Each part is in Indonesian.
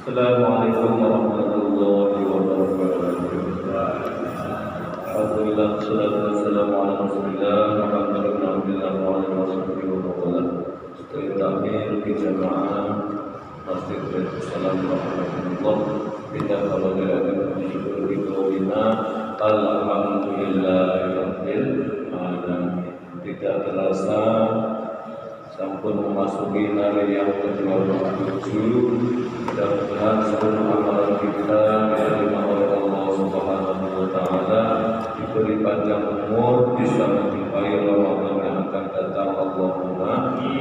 Assalamualaikum warahmatullahi wabarakatuh. Alhamdulillah, salatu wassalamu ala rasulillah Muhammad ibn Abdillah wa ala washabihi wa sallam. Setelah takmir di jamaah Masjid Baitul Salam rahmatullah kita fadilatan syukur bi qawlina alhamdulillahi rabbil alamin. Tidak terasa sampun memasuki hari yang ke-27. Mudah-mudahan seluruh amalan kita diterima oleh Allah Subhanahu wa taala, diberi panjang umur, bisa mencapai Ramadan yang akan datang. Allahumma amin.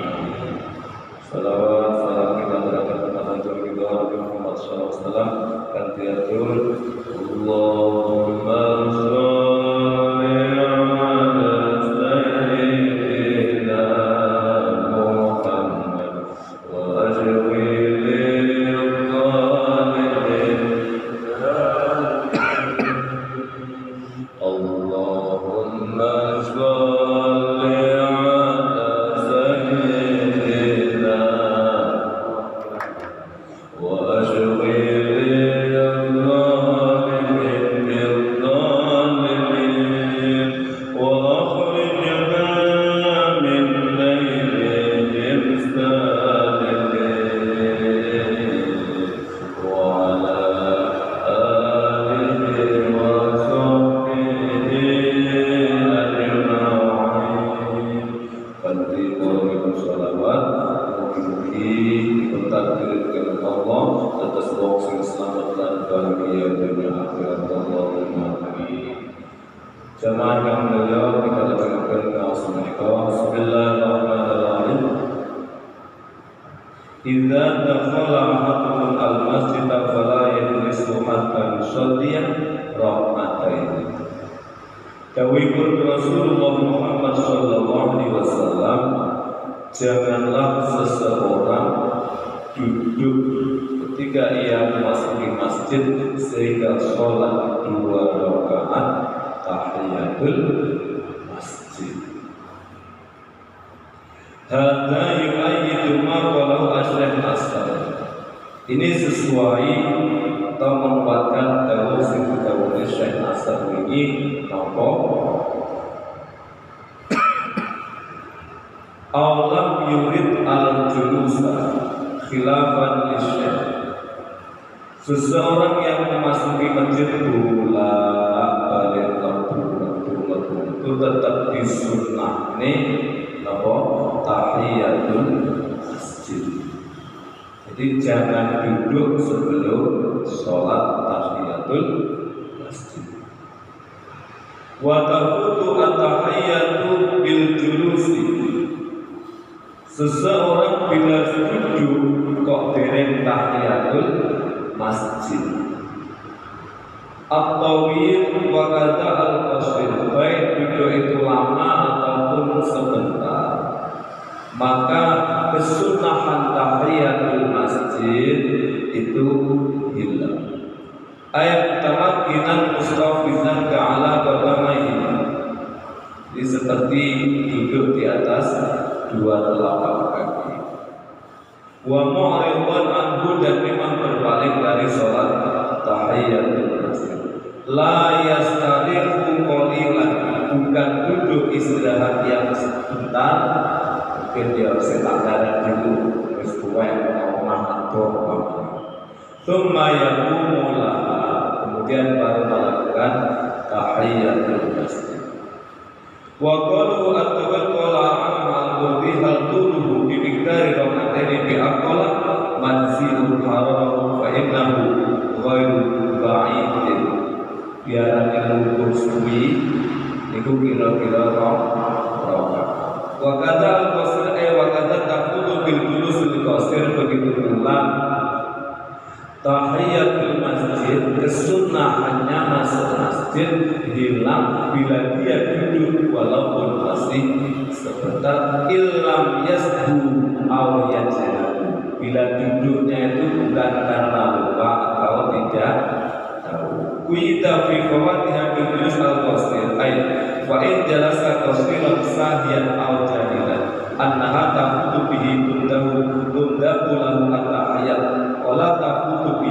Salawat salam kita berikan kepada Nabi Muhammad sallallahu alaihi wasallam kan diatur Allahumma sholli ala sayyidina Muhammad wa ajwi Allahumma sholli ala sayyidina wa ashghil al-zalimin bil-zalimin wa akhrijna min baynihim salimin wa ala alihi wa sahbihi ajma'in. Fadhilul salawat mugi-mugi dipentakdirkan Allah atas wong sing selamat lan bahagia dunia akhirat. Allahumma amin. Jamaah yang mulia, kita lakukan ngaos menika. Bismillahirrahmanirrahim. Idza dakhala ahadukum al-masjid fala yajlisu hatta yusalli rak'atain. Dawuhipun Rasulullah Muhammad sallallahu alaihi wasallam, janganlah seseorang duduk ketika ia memasuki masjid sehingga sholat 2 rakaat tahiyatul masjid. Hadza yu'ayyidu ma qalahu Asy-Syaikh Asar. Ini sesuai atau menguatkan dawuh sing didhawuhi Syekh Asar ini napa? Aulam yurid al-julusa khilafan lisyekh. Seseorang yang memasuki masjid bolak-balik itu tetap disunnahne napa? Tahiyatul masjid. Jadi jangan duduk sebelum sholat tahiyatul masjid. Wa tafutu at-tahiyatu bil julusi. Seseorang bila duduk kok dereng tahiyatul masjid. At-tawil wa kadza al-qasir, baik duduk itu lama ataupun sebentar, maka kesunahan tahiyatul masjid itu hilang. Ayat tamakkinan mustafizan ka'ala qadamaihi. Ini seperti duduk di atas 2 telapak kaki. Wa mu'ridan anhu, dan memang berbalik dari sholat tahiyatul masjid. La yastarihu qalilan, bukan duduk istirahat yang sebentar, mungkin dia setanggaran dulu terus kuat omah atau apa. Tsumma yaqumu laha, kemudian baru melakukan tahiyatul masjid. Wa qalu at-tawakkul al-qurbi hal tuluhu bi miqdari rak'ataini bi aqalla manzilul haram fa innahu ghairu ba'idin. Biarane ngukur suwi niku kira-kira rakaat. Wa kadza al-qasir wa kadza taqulu bil julus al-qasir, begitu pula tahiyatul masjid, kesunahannya masuk masjid hilang bila dia duduk walaupun masih sebentar. Illam yasbu aw yajhal, bila duduknya itu bukan karena lupa atau tidak tahu. Kuita fi fawatiha bil julus al-qasir ay fa in jalasa qasiran sahiyan aw jahilan annaha tafutu bihi tundahu lahu at-tahiyat wa la tafutu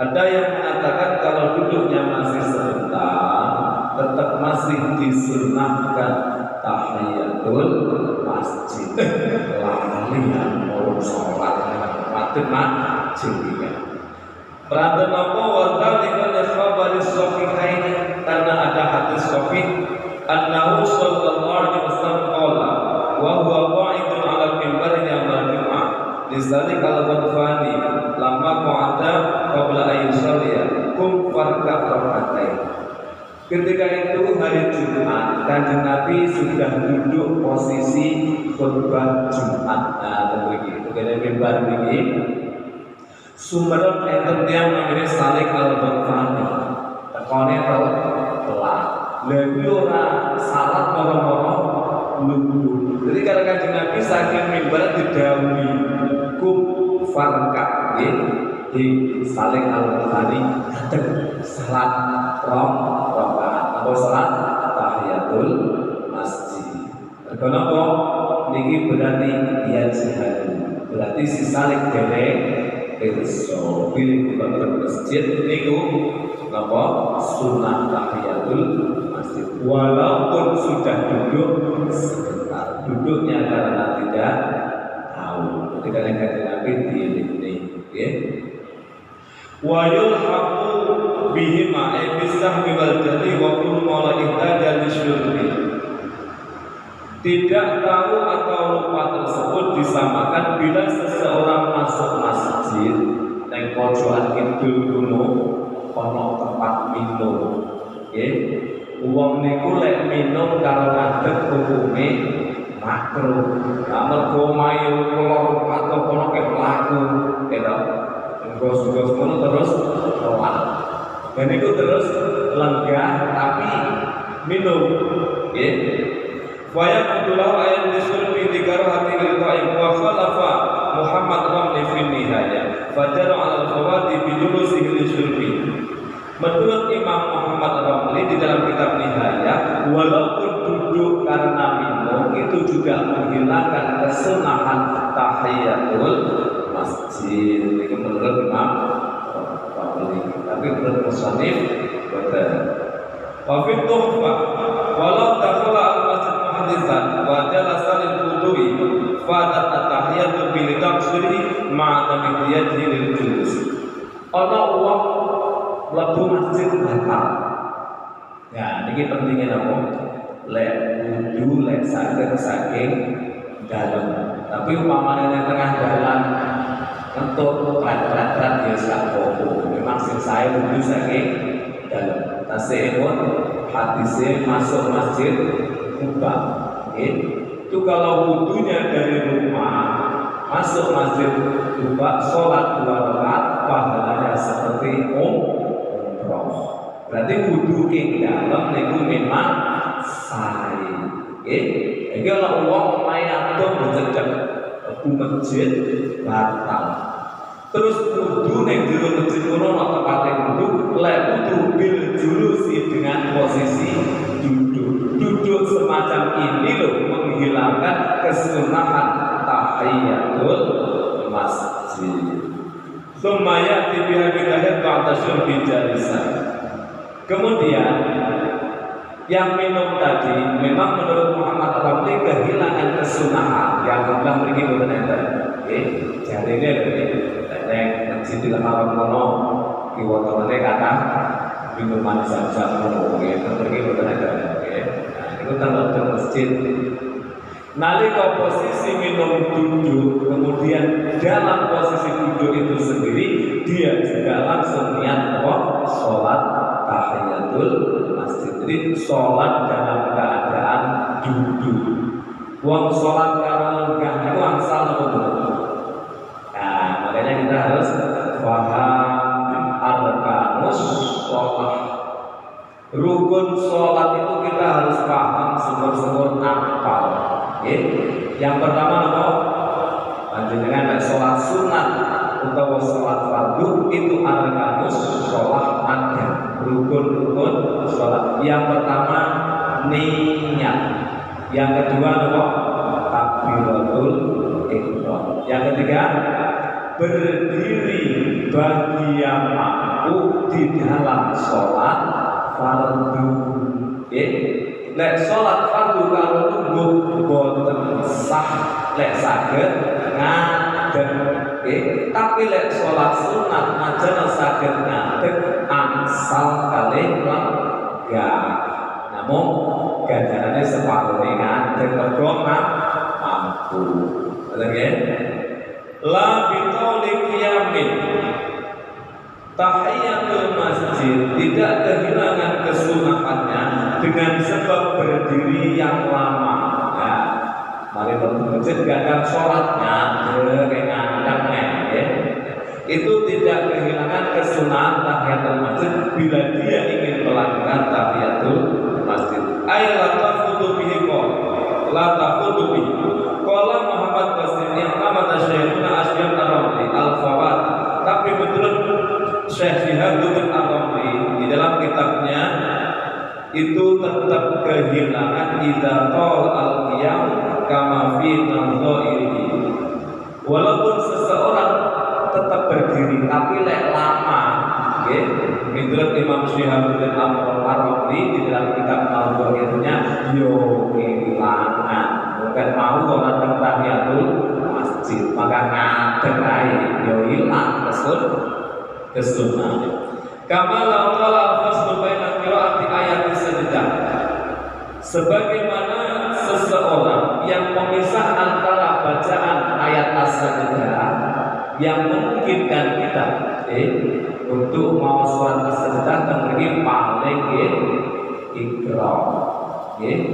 Ada yang mengatakan kalau duduknya masih sebentar, tetap masih disunahkan tahiyatul masjid. Lalian orang sholat patut masjid. Perhatian apa wadzalika li khabari sahihain, karena ada hadis sahih annahu sallallahu alaihi wasallam qala wa huwa qa'idun 'ala al-minbar yaumil jum'ah lidzalika al-ghadfani lamma qa'ada qabla an yusalliya kum farqa rak'atain. Ketika itu hari Jumat, Kanjeng Nabi sudah duduk posisi khutbah Jumat. Nah, begitu. Kemudian mimbar begini. Sumber enten yang namanya Salik al-Ghadfani. Tekone telat. Lalu ora salat moro-moro lungguh. Jadi kalau Kanjeng Nabi saking mimbar didhawuhi kum farqa di Salik al-Ghadfani hadap salat rakaat atau salat tahiyatul masjid. Kenapa? Niki berarti dia jihad. Berarti si Salik dene so pilih ke masjid niku napa sunnah tahiyatul masjid walaupun sudah duduk sebentar, duduknya karena tidak tahu. Ketika Kanjeng Nabi diilini nggih wa yulhaqu bihima bisahmi wal jali wa kullu ma la ihtaja lisyurbi. Tidak tahu atau lupa tersebut disamakan bila seseorang masuk masjid neng pojokan kidul kuno ono tempat minum. Nggih. Wong niku lek minum karo ngadeg hukume makruh. Lah mergo mayu kula atau kono ke pelaku, gitu. Ngos-ngos ngono terus roan. Dan itu terus lenggah tapi minum. Nggih. Waya Abdullah ayat disul fi dikarahati lil qaim wa khalafa Muhammad Ramli fi nihayah fajar ala al-fawati bi julusihi lisyurbi. Menurut Imam Muhammad Ramli di dalam kitab Nihayah, walaupun duduk karena minum itu juga menghilangkan kesunahan tahiyatul masjid. Ini menurut Imam Ramli. Tapi menurut musannif betul. Wa fi tuhfah walau dakhala al-masjid muhaditsan wa jalasa lil wudu'i fadat at-tahiyatu bil taqsiri ma'a tamidiyatihi lil julus. Ana wong mlebu masjid batal. Ya, niki pentingnya napa? Lek wudu lek saking dalem. Tapi umpamane nang tengah dalan entuk berat-berat ya sak apa. Memang sing sae wudu saking dalem. Tasihun hadisnya masuk masjid Kuba. Itu kalau wudunya dari rumah masuk masjid Kuba, sholat 2 rakaat pahalanya seperti umroh. Berarti wudu ke dalam niku memang sae. Jadi kalau wong mayan tuh bercecek ke masjid batal. Terus wudu ning jero masjid kono ana tempate wudu, lek wudu bil julusi dengan posisi duduk. Duduk semacam ini loh menghilangkan kesunahan tahiyatul masjid. Sumaya tibiha bidahir ba'da syurbi jalisan. Kemudian yang minum tadi memang menurut Muhammad Ramli kehilangan kesunahan yang bilang pergi boten enten. Nggih, jarine nek Masjidil Haram kono kiwatone kata minuman zam-zam ngono nggih, pergi boten enten nggih. Nah, itu tanggal ke masjid. Nalika posisi minum duduk, kemudian dalam posisi duduk itu sendiri dia juga langsung niat apa? Sholat tahiyatul masjid. Jadi sholat dalam keadaan duduk. Wong sholat karo lenggah itu angsal betul. Nah, makanya kita harus paham arkanus sholat. Rukun sholat itu kita harus paham sumber-sumber apal. Yang pertama apa? Panjenengan sholat sunat atau sholat fardu itu arkanus sholat ada. Rukun-rukun sholat. Yang pertama niat. Yang kedua apa? Takbiratul ihram. Yang ketiga berdiri bagi yang mampu di dalam sholat fardu. Lek sholat fardu kalau nunggu boten sah, lek saged ngadeg. Tapi lek sholat sunat aja saged ngadeg angsal kalih lenggah. Namun ganjarannya separuh ngadeg mergo mampu. Oke? La biqauli qiyamin. Tahiyatul masjid tidak kehilangan kesunahannya dengan sebab berdiri yang lama. Ya, mari masjid gak sholatnya dengan ya. Itu tidak kehilangan kesunahan tahiyatul masjid bila dia ingin melakukan tahiyatul masjid. Ayat tafutu bihi la tafutu bihi. Qala Muhammad Basri Ahmad Syekhuna Asyam Ar-Ramli Al-Fawat. Tapi betul Syekh Shihabuddin Ar-Ramli di dalam kitabnya itu tetap kehilangan idza qala al-qiyam kama fi nadhairihi. Walaupun seseorang tetap berdiri tapi lek lama, nggih. Menurut Imam Shihabuddin Ar-Ramli di dalam kitab Al-Dhairnya yo kehilangan. Bukan mau orang tahiyatul masjid, maka ngadeg ae yo ilang kesunahan. Kama law qala al-faslu baina qiraati ayat sajdah. Sebagaimana seseorang yang memisah antara bacaan ayat as-sajdah yang memungkinkan kita untuk mau sholat as-sajdah tentunya paling ikra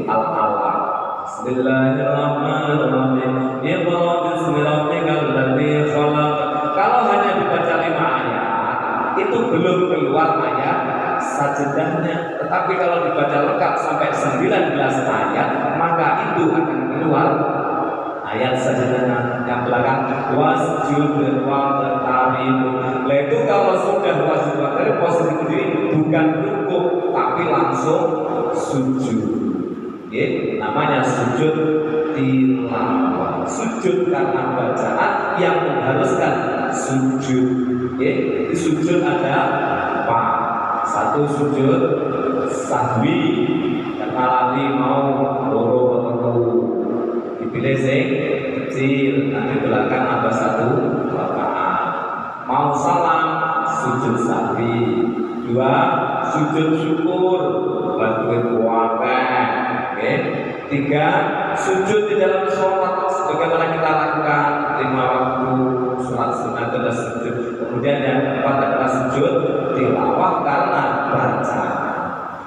al-alaq. Bismillahirrahmanirrahim. Iqra bismi rabbikal ladzi khalaq. Kalau hanya dibaca 5 ayat itu belum keluar ayat sajdahnya. Tetapi kalau dibaca lengkap sampai 19 ayat maka itu akan keluar ayat sajdahnya. Yang belakang wasjud waqtarib. Itu kalau sudah wasjud waqtarib posisi berdiri bukan rukuk tapi langsung sujud. Namanya sujud tilawah. Sujud karena bacaan yang mengharuskan sujud. Sujud ada 4. 1 sujud sahwi karena lali mau loro atau dipilih sing kecil, nanti belakang ada 1 rakaat. Mau salam sujud sahwi. 2 sujud syukur bantuin kuwabeh. 3 sujud di dalam sholat sebagaimana kita lakukan 5 waktu sholat sunat adalah sujud. Kemudian yang keempat adalah sujud tilawah karena baca.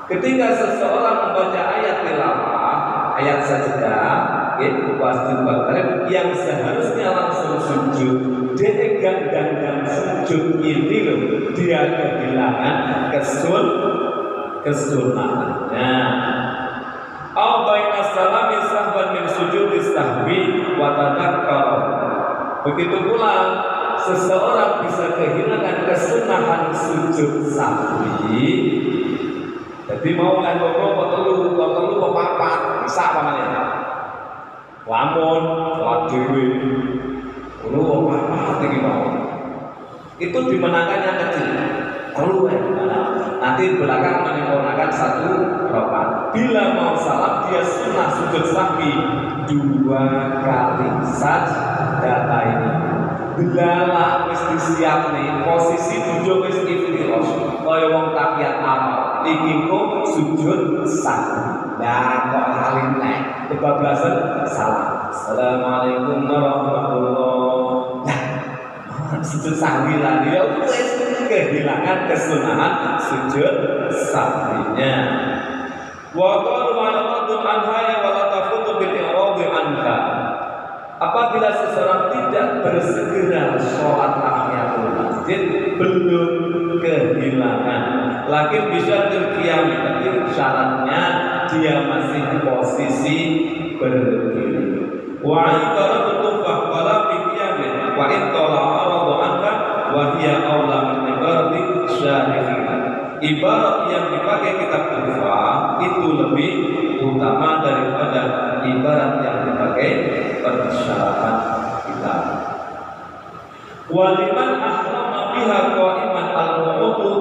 Ketika seseorang membaca ayat tilawah, ayat sajdah, wasjud waqtarib yang seharusnya langsung sujud, dia dan sujud ini loh, dia kehilangan kesunahannya. Au baina salami sahwan min sujudis sahwi wa tadzakkar. Begitu pula seseorang bisa kehilangan kesunahan sujud sahwi. Jadi mau lan loro telu papat bisa apa namanya? Lamun salat dhewe. Loro papat iki mau. Itu dimenangkan yang kecil. Telu nanti belakang menyempurnakan 1 rakaat. Bila mau salam dia sunnah sujud sahwi 2 kali sajdah ini. Delala wis disiap nih posisi duduk wis iftirash kaya wong tahiyat awal iki kok sujud sahwi. Lah kok haline kebablasan salam. Assalamualaikum warahmatullahi wabarakatuh. Sujud sahwi lah dia wis kehilangan kesunahan sujud sahwinya. Wa qalu ma'lamatun anha wa la tafutu bil i'radi anha. Apabila seseorang tidak bersegera sholat tahiyatul masjid belum kehilangan. Lakin bisa terkiam, tapi syaratnya dia masih posisi berdiri. Wa ibaratu tufah wala bi qiyamin wa in tala aradu anha wa hiya aula min ibarati syarihin. Ibarat yang dipakai kitab Tufah itu lebih utama daripada ibarat yang dipakai persyaratan kitab. Waliman ahrama biha qaiman al-qunutu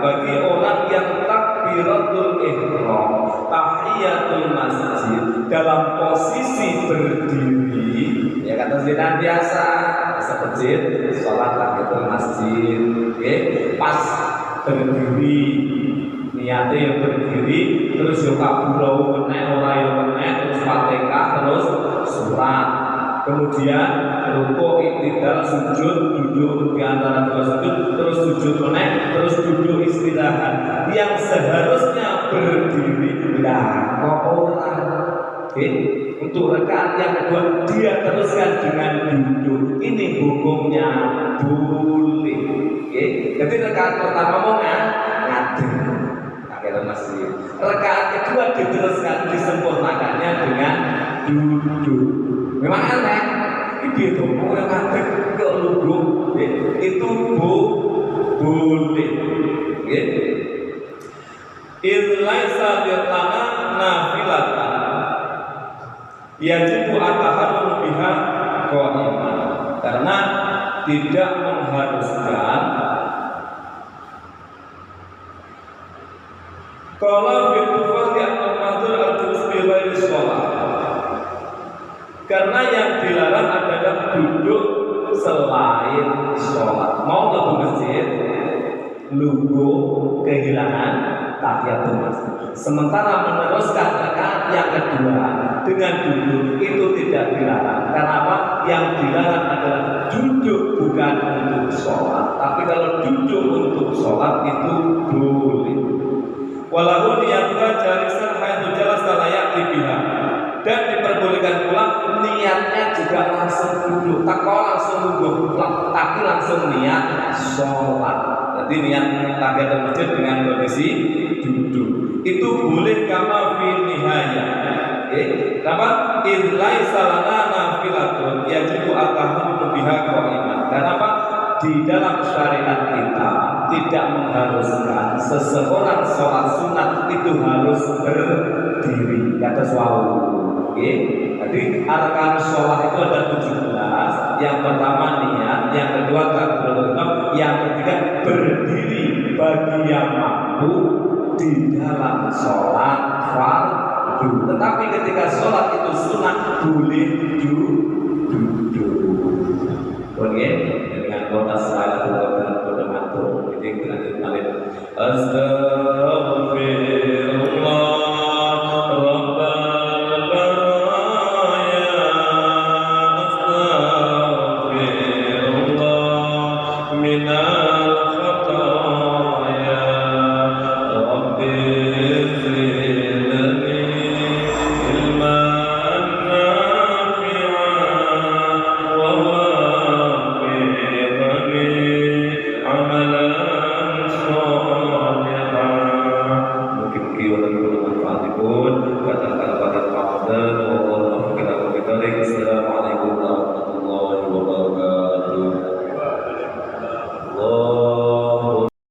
bagi orang yang takbiratul ihram, tahiyatul masjid dalam posisi berdiri, ya kata Zidane biasa masjid, sholat tahiyatul masjid, pas berdiri, niatnya yang berdiri, terus yo kaburo kena ora yo kena, terus Fatihah, terus surat, kemudian rukuk, iktidal, sujud, duduk di antara dua sujud, terus sujud kena, terus duduk istirahat. Yang seharusnya berdiri, nah kok orang, untuk rakaat yang kedua dia teruskan dengan duduk. Ini hukumnya boleh. Jadi rakaat pertama mau ngadeg, akhirnya masjid. Rakaat kedua diteruskan, disempurnakannya dengan duduk. Memang aneh, itu mau yang ngadeg ke lugu, itu boleh. Ilaisa lirlana nafilatan yajibu ataharrum biha qa'iman, karena tidak mengharuskan qala fil tufati al-mahdur al-julus bi ghairi shalah, karena yang dilarang adalah duduk selain sholat. Mau ke masjid lugu kehilangan tahiyatul masjid, sementara meneruskan rakaat yang kedua dengan duduk itu tidak dilarang. Karena apa? Yang dilarang adalah duduk bukan untuk sholat, tapi kalau duduk untuk sholat itu boleh. Walau niatnya jalisan haitsu jalasa la ya'ti biha, dan diperbolehkan pula niatnya juga langsung duduk, tak kau langsung duduk, tapi langsung niat sholat. Jadi niat tahiyatul masjid dengan kondisi duduk itu boleh, kama fi nihaya. Kenapa? Ilaisa lana nafilatun yajibu ataharrum biha qa'iman. Kenapa? Di dalam syariat kita tidak mengharuskan seseorang sholat sunat itu harus berdiri. Kata suau. Jadi arkan sholat itu ada 17. Yang pertama niat, yang kedua takbiratul ihram, yang ketiga berdiri bagi yang mampu di dalam sholat fardu. Tetapi ketika sholat itu sunat boleh duduk. Oke, dengan kota salat kota mantu. Jadi kita lanjut. Astagfirullah. Mina